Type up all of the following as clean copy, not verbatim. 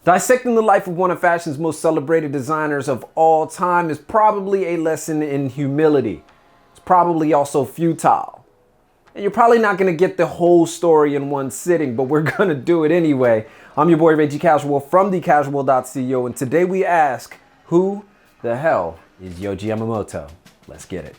Dissecting the life of one of fashion's most celebrated designers of all time is probably a lesson in humility. It's probably also futile. And you're probably not going to get the whole story in one sitting, but we're going to do it anyway. I'm your boy Yohji Casual from thecasual.co, and today we ask, who the hell is Yohji Yamamoto? Let's get it.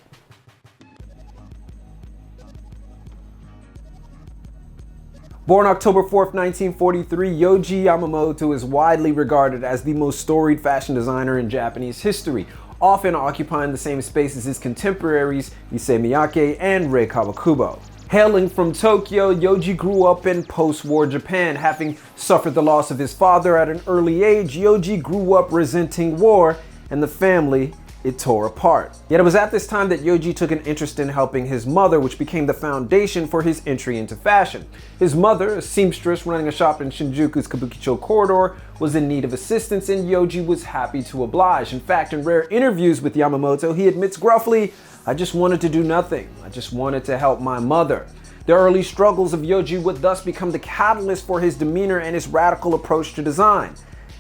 Born October 4th, 1943, Yohji Yamamoto is widely regarded as the most storied fashion designer in Japanese history, often occupying the same space as his contemporaries Issey Miyake and Rei Kawakubo. Hailing from Tokyo, Yohji grew up in post-war Japan. Having suffered the loss of his father at an early age, Yohji grew up resenting war and the family it tore apart. Yet it was at this time that Yohji took an interest in helping his mother, which became the foundation for his entry into fashion. His mother, a seamstress running a shop in Shinjuku's Kabukicho corridor, was in need of assistance, and Yohji was happy to oblige. In fact, in rare interviews with Yamamoto, he admits gruffly, "I just wanted to do nothing. I just wanted to help my mother." The early struggles of Yohji would thus become the catalyst for his demeanor and his radical approach to design.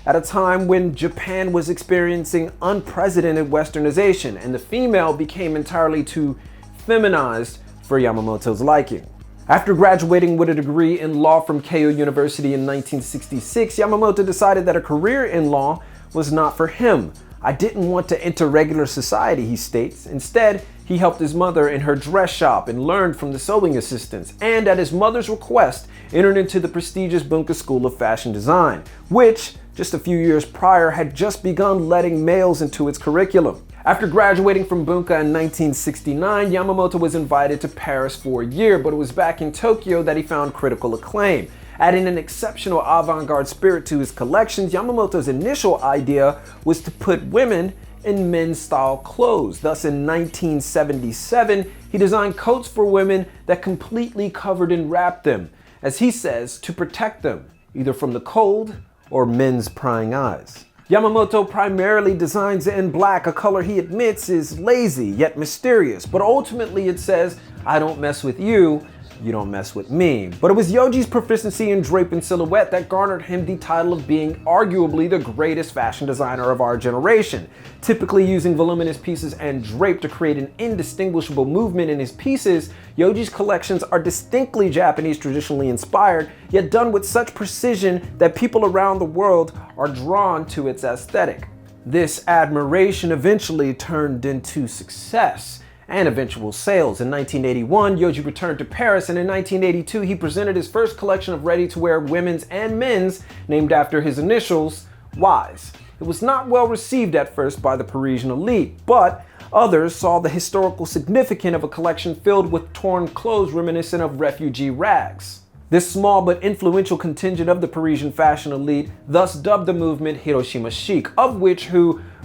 At a time when Japan was experiencing unprecedented westernization and the female became entirely too feminized for Yamamoto's liking. After graduating with a degree in law from Keio University in 1966, Yamamoto decided that a career in law was not for him. "I didn't want to enter regular society," he states. Instead, he helped his mother in her dress shop and learned from the sewing assistants, and at his mother's request, entered into the prestigious Bunka School of Fashion Design, which, just a few years prior, had just begun letting males into its curriculum. After graduating from Bunka in 1969, Yamamoto was invited to Paris for a year, but it was back in Tokyo that he found critical acclaim. Adding an exceptional avant-garde spirit to his collections, Yamamoto's initial idea was to put women in men's style clothes. Thus, in 1977, he designed coats for women that completely covered and wrapped them, as he says, to protect them, either from the cold or men's prying eyes. Yamamoto primarily designs in black, a color he admits is lazy yet mysterious, but ultimately it says, "I don't mess with you, you don't mess with me." But it was Yohji's proficiency in drape and silhouette that garnered him the title of being arguably the greatest fashion designer of our generation. Typically using voluminous pieces and drape to create an indistinguishable movement in his pieces, Yohji's collections are distinctly Japanese traditionally inspired, yet done with such precision that people around the world are drawn to its aesthetic. This admiration eventually turned into success and eventual sales. In 1981, Yohji returned to Paris, and in 1982, he presented his first collection of ready-to-wear women's and men's, named after his initials, Y's. It was not well received at first by the Parisian elite, but others saw the historical significance of a collection filled with torn clothes reminiscent of refugee rags. This small but influential contingent of the Parisian fashion elite thus dubbed the movement Hiroshima chic, of which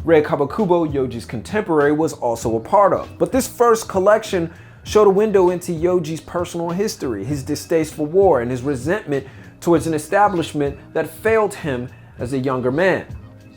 Rei Kawakubo, Yohji's contemporary, was also a part of. But this first collection showed a window into Yohji's personal history, his distaste for war, and his resentment towards an establishment that failed him as a younger man.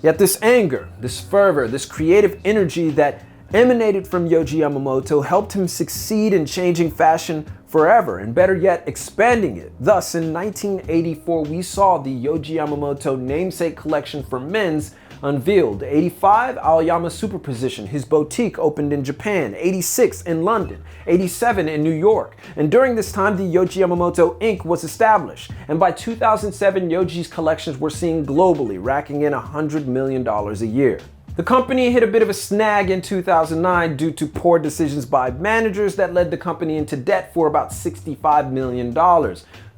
Yet this anger, this fervor, this creative energy that emanated from Yohji Yamamoto helped him succeed in changing fashion forever, and better yet, expanding it. Thus, in 1984, we saw the Yohji Yamamoto namesake collection for men's unveiled. 85, Aoyama Superposition, his boutique, opened in Japan. 86 in London. 87 in New York. And during this time, the Yohji Yamamoto Inc. was established. And by 2007, Yohji's collections were seen globally, racking in $100 million a year. The company hit a bit of a snag in 2009 due to poor decisions by managers that led the company into debt for about $65 million.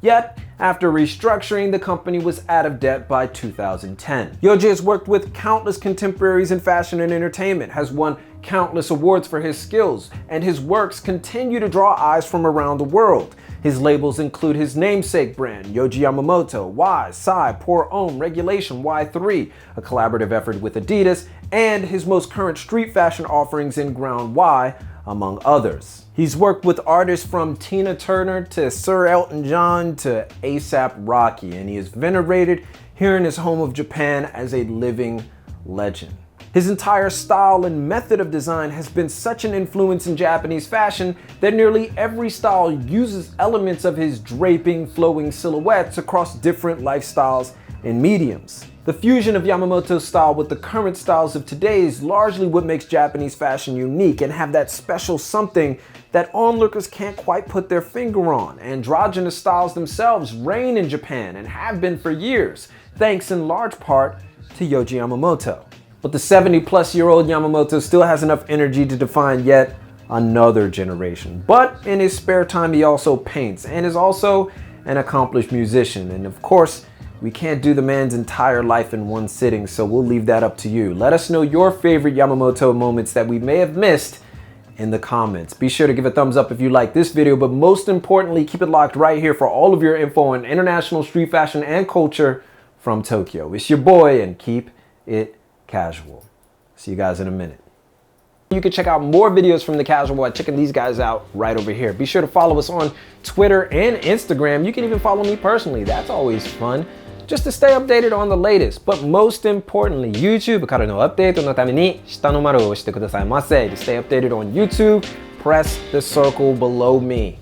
Yet, after restructuring, the company was out of debt by 2010. Yohji has worked with countless contemporaries in fashion and entertainment, has won countless awards for his skills, and his works continue to draw eyes from around the world. His labels include his namesake brand, Yohji Yamamoto, Y, Psy, Pour Homme, Regulation, Y3, a collaborative effort with Adidas, and his most current street fashion offerings in Ground Y, among others. He's worked with artists from Tina Turner to Sir Elton John to A$AP Rocky, and he is venerated here in his home of Japan as a living legend. His entire style and method of design has been such an influence in Japanese fashion that nearly every style uses elements of his draping, flowing silhouettes across different lifestyles in mediums. The fusion of Yamamoto's style with the current styles of today is largely what makes Japanese fashion unique and have that special something that onlookers can't quite put their finger on. Androgynous styles themselves reign in Japan and have been for years, thanks in large part to Yohji Yamamoto. But the 70-plus-year-old Yamamoto still has enough energy to define yet another generation. But in his spare time, he also paints and is also an accomplished musician. And of course, we can't do the man's entire life in one sitting, so we'll leave that up to you. Let us know your favorite Yamamoto moments that we may have missed in the comments. Be sure to give a thumbs up if you like this video, but most importantly, keep it locked right here for all of your info on international street fashion and culture from Tokyo. It's your boy, and keep it casual. See you guys in a minute. You can check out more videos from The Casual by checking these guys out right over here. Be sure to follow us on Twitter and Instagram. You can even follow me personally. That's always fun, just to stay updated on the latest. But most importantly, YouTube からのアップデートのために下の丸を押してくださいませ. To stay updated on YouTube, press the circle below me.